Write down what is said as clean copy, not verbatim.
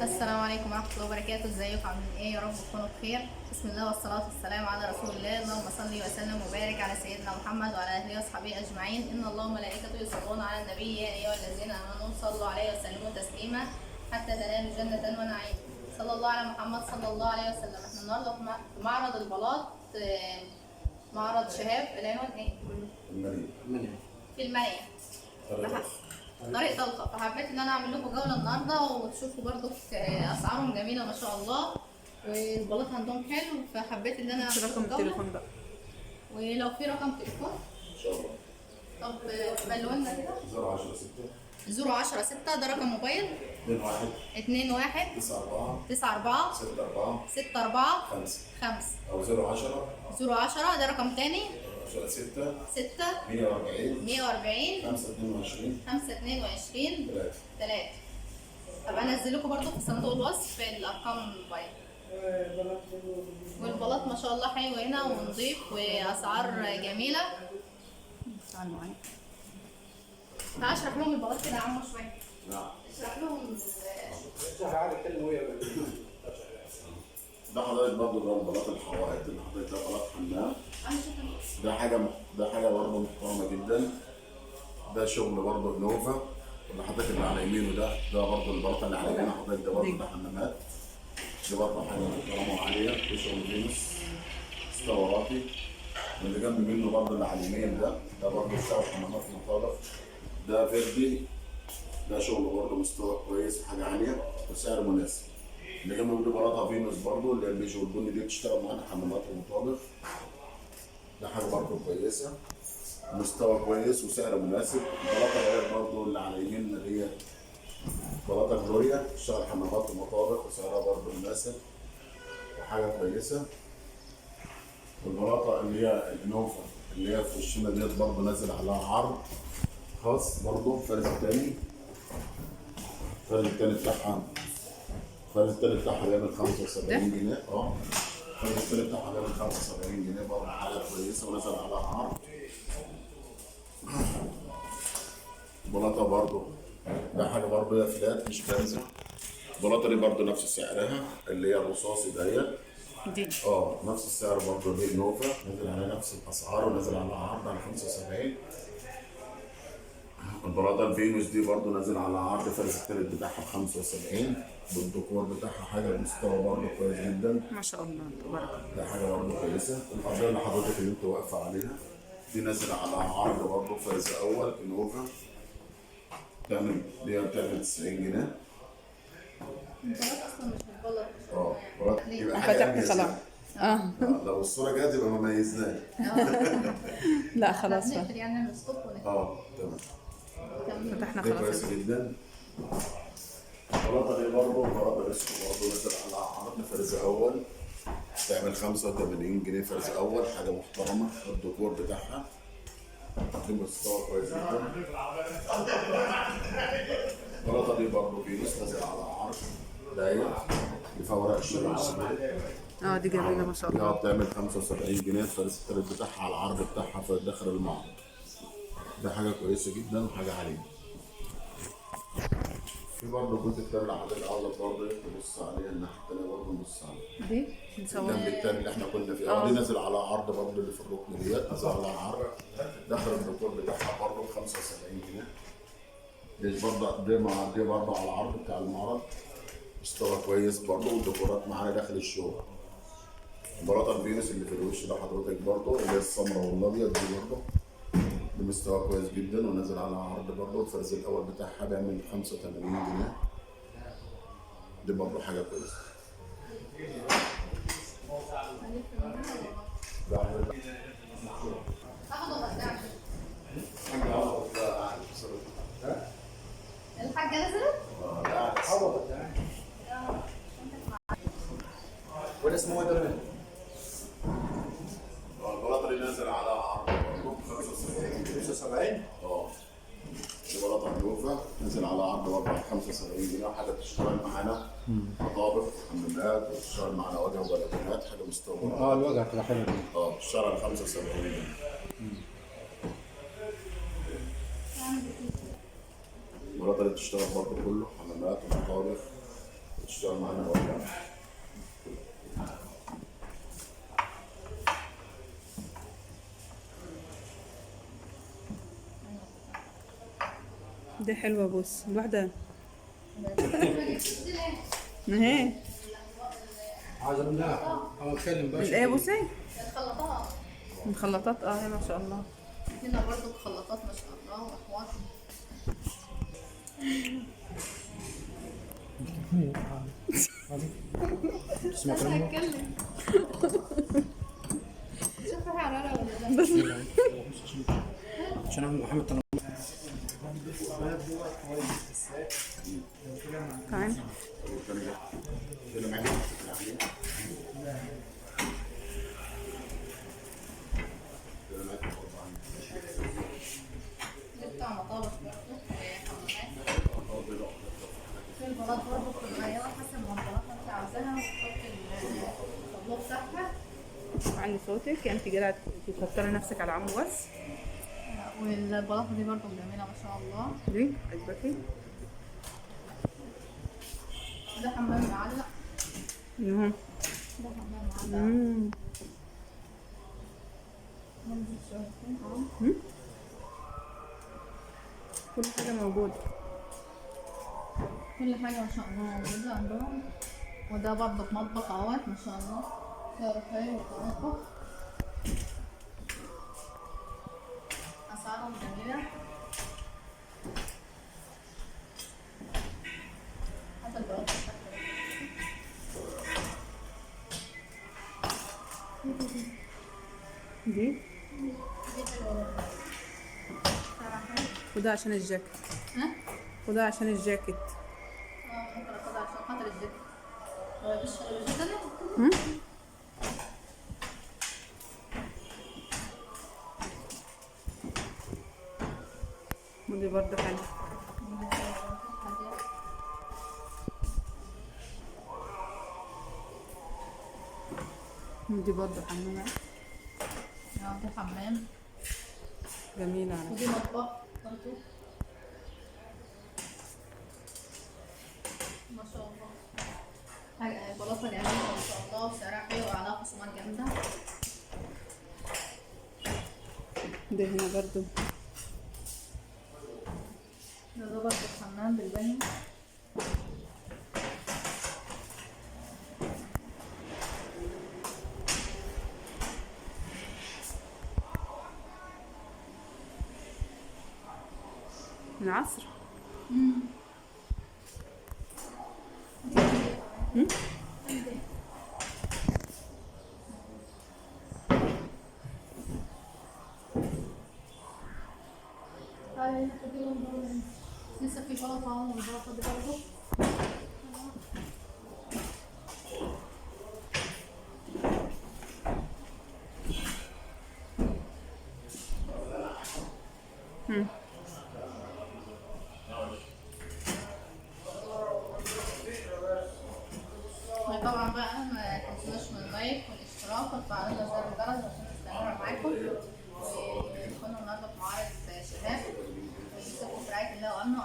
السلام عليكم ورحمة الله وبركاته. ازيكم عاملين ايه؟ يا رب تكونوا بخير. بسم الله والصلاة والسلام على رسول الله. اللهم صل وسلم وبارك على سيدنا محمد وعلى اهله وصحبه اجمعين. ان الله وملائكته يصلون على النبي يا ايها الذين امنوا صلوا عليه وسلموا تسليما حتى تنالوا جنة ونعيم. صلى الله على محمد صلى الله عليه وسلم. احنا النهارده في معرض البلاط، معرض شهاب. العنوان ايه؟ المنيا. في المنيا، طريق طلقة. فحبيت ان انا اعمل لكم جولة النهارده وتشوفوا برضو اسعارهم جميلة ما شاء الله، والبلاط عندهم حلو. فحبيت ان انا مش رقم التليفون بقى، ولو في رقم تليفون ان شاء الله. طب بلونا كده. 010 010 6 ده رقم موبايل. 21 94 94 94 64 64 5 5 او 010 010 ده رقم تاني. 6 6 140 140 522 522 3. 3. هبقى انزل لكم برضو في صندوق الوصف الارقام الموبايل. والبلاط ما شاء الله حلو هنا ونضيف واسعار جميله. تعال اشرح لهم البلاط كده يا عمو شويه. نعم. اشرح لهم. ده حضرتك برضه ده البلاط الحوائط اللي حضرتك ده بلاط حمام. ده حاجه برضه محترمه جدا. ده شغل برضه نوفا اللي حضرتك اللي على يمينه ده برضه البلاط اللي على يمينه حضرتك ده برضه ده حمامات. دي برضه حاجه محترمه وعاليه. ده شغل فينوس استوراتي. واللي جنب منه برضه اللي على اليمين ده برضه بتاع حمامات مطابخ. ده فيردي. ده شغل برضه مستوى كويس وحاجه عاليه وسعر مناسب. اللي جنب منه بلاطه فينوس برضه اللي البيج والبني دي بتشتغل معانا حمامات ومطابخ. ده حاجه برضه كويسه مستوى كويس وسعر مناسب. البلاطه غير برضه اللي على يميننا اللي هي بلاطه جلوريا بتشتغل حمامات ومطابخ وسعرها برضه مناسب وحاجه كويسه. والبلاطه اللي هي النوفا اللي هي في وشنا ديت برضه نازل عليها عرض خاص برضه. الفرز التاني بتاعها بيعمل 75 جنيه. الفرز التاني بتاعها بيعمل 75 جنيه برضه حاجه كويسه ونازل عليها عرض. بلاطه برضه ده حاجه برضه هي فلات مش بنزل. البلاطه دي برضه نفس سعرها اللي هي الرصاصي ديت دي نفس السعر برضه. دي نوفا نزل عليها نفس الاسعار ونزل عليها عرض على 75. البلاطه الفينوس دي برضه نازل على عرض. فرز التالت بتاعها ب 75 بالديكور بتاعها حاجه بمستوى برضه كويس جدا ما شاء الله تبارك الله. ده حاجه برضه كويسه. الارضيه اللي حضرتك اللي انت واقفه عليها دي نازل على عرض برضه. فرز اول نوفا بتعمل 90 جنيه. البلاط اصلا مش متبلط. بلاط يبقى فتحت خلاص. لو الصوره جت يبقى ما ميزناش. لا خلاص نقفل يعني نعمل ستوب تمام. فتحنا دي خلاص. كويسه جدا. البلاطه دي برضه بلاطه ريسكو برضه نزل على عرض. فرز اول تعمل 85 جنيه. فرز اول حاجه محترمه. الديكور بتاعها دي مستوى كويس جدا. البلاطه دي برضه فينوس نازل على عرض داير اللي فيها ورق الشجر السوداء. دي جميله ما شاء الله. بتعمل 75 جنيه. الفرز التالت بتاعها على العرض بتاعها في داخل المعرض. ده حاجه كويسه جدا وحاجه عاليه. في برضه جزء التاني على الأول برضه نبص عليها الناحية التانية برضه نبص عليها. دي نصور الجنب التاني اللي احنا كنا فيه دي نازل على عرض برضه اللي في الركن ديت نازل على عرض. داخل الديكور بتاعها برضه ب 75 جنيه. دي برضه على العرض بتاع المعرض. مستوى كويس برضه والديكورات معانا داخل الشغل. البلاطة الفينوس اللي في الوش ده حضرتك برضه اللي هي السمراء والأبيض دي برضه بمستوى كويس جدا ونازل على عرض برضه. الفرز الاول بتاعها بيعمل 85 جنيه. دي برضه حاجه كويسه. الحاجه نزلت؟ ولا اسمه ده؟ البلاطه اللي نازل على عرض برضه ب 75. دي بلاطه نوفا نازل على عرض برضه ب 75 جنيه وحاجه بتشتغل معانا مطابخ وحمامات وبتشتغل معانا واجهه وبلكونات حاجه مستوى. الوجه بتبقى حلوه دي. بتشتغل على 75 جنيه. البلاطه اللي بتشتغل برضه كله حمامات ومطابخ تشتغل معانا برضه. دي حلوة بص الواحدة اهي. عايز اقول لها اتكلم بقى. الايه بصي الخلاطات مخلطات اه ما شاء الله. هنا برضو خلاطات ما شاء الله واحواض. تسمع انا كلامه؟ هتكلم. شوف في حرارة ولا لا؟ عشان انا محمد طلع. تعال ده بتاع مطابخ برضو وحمامات. في البلاط برضو بتتغير حسب ما البلاطة انت عاوزاها وتحط الطابلوه بتاعها. عندي صوتك انت قاعدة تفكري نفسك على عمو بس. والبلاطة دي برضو جميلة ما شاء الله. دي عجبتي؟ ده حمام معلق. المهم ده حمام معلق. ننزل شويتين اهو. كل حاجة موجودة. كل حاجة ما شاء الله موجودة عندهم. وده برضه مطبخ اهوت ما شاء الله. ده رفاهية ومطبخ. أسعارهم جميلة. هذا البلاط دي دي حلوة برضه. سعرها حلو. وده عشان الجاكيت. ها؟ وده عشان الجاكيت. ممكن اخدها عشان خاطر الجد. هو بيشتغل الجد ده؟ ودي برضه حلو. ودي برضه حمامة دي حمام. جميلة على ودي مطبخ برضه. ما شاء الله. حاجة بلاطة جميلة ما شاء الله وسعرها حلو وعليها خصومات جامدة. ده هنا برضه ده برضه حمام بالبانيو. من عصر. لسه في بلاطة اهو والبلاطة دي برضه. طبعا بقى ما تنسوش من اللايك والاشتراك وتفعلوا زر الجرس عشان نستمر معاكم ونكونوا النهارده في معرض شباب. ويسيبكم في رعاية الله وأمنه.